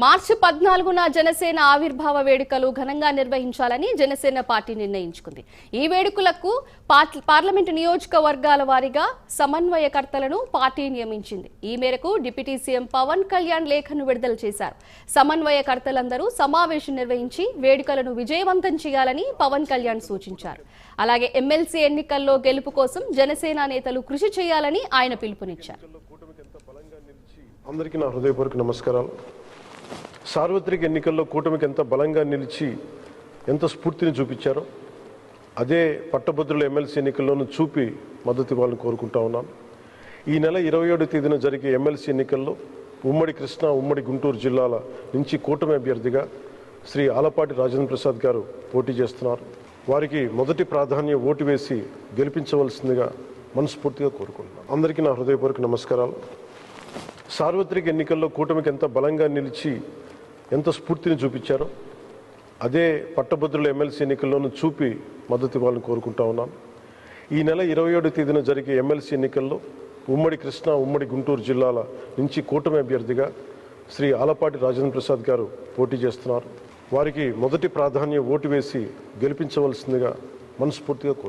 మార్చి 14న జనసేన ఆవిర్భావ వేడుకలు ఘనంగా నిర్వహించాలని జనసేన పార్టీ నిర్ణయించుకుంది. ఈ వేడుకలకు పార్లమెంటు నియోజకవర్గాల వారీగా సమన్వయకర్తలను పార్టీ నియమించింది. ఈ మేరకు డిప్యూటీ సీఎం పవన్ కళ్యాణ్ లేఖను విడుదల చేశారు. సమన్వయకర్తలందరూ సమావేశం నిర్వహించి వేడుకలను విజయవంతం చేయాలని పవన్ కళ్యాణ్ సూచించారు. అలాగే ఎమ్మెల్సీ ఎన్నికల్లో గెలుపు కోసం జనసేన నేతలు కృషి చేయాలని ఆయన పిలుపునిచ్చారు. అందరికీ నా హృదయపూర్వక నమస్కారాలు. సార్వత్రిక ఎన్నికల్లో కూటమికి ఎంత బలంగా నిలిచి ఎంత స్ఫూర్తిని చూపించారో అదే పట్టభద్రుల ఎమ్మెల్సీ ఎన్నికల్లోనూ చూపి మద్దతు ఇవ్వాలని కోరుకుంటా ఉన్నాను. ఈ నెల 27వ తేదీన జరిగే ఎమ్మెల్సీ ఎన్నికల్లో ఉమ్మడి కృష్ణా, ఉమ్మడి గుంటూరు జిల్లాల నుంచి కూటమి అభ్యర్థిగా శ్రీ ఆలపాటి రాజేంద్ర ప్రసాద్ గారు పోటీ చేస్తున్నారు. వారికి మొదటి ప్రాధాన్యం ఓటు వేసి గెలిపించవలసిందిగా మనస్ఫూర్తిగా కోరుకుంటున్నాను. అందరికీ నా హృదయపూర్వక నమస్కారాలు. సార్వత్రిక ఎన్నికల్లో కూటమికి ఎంత బలంగా నిలిచి ఎంత స్ఫూర్తిని చూపించారో అదే పట్టభద్రుల ఎమ్మెల్సీ ఎన్నికల్లోనూ చూపి మద్దతు ఇవ్వాలని కోరుకుంటా ఉన్నాను. ఈ నెల 27వ తేదీన జరిగే ఎమ్మెల్సీ ఎన్నికల్లో ఉమ్మడి కృష్ణా, ఉమ్మడి గుంటూరు జిల్లాల నుంచి కూటమి అభ్యర్థిగా శ్రీ ఆలపాటి రాజేంద్ర ప్రసాద్ గారు పోటీ చేస్తున్నారు. వారికి మొదటి ప్రాధాన్యం ఓటు వేసి గెలిపించవలసిందిగా మనస్ఫూర్తిగా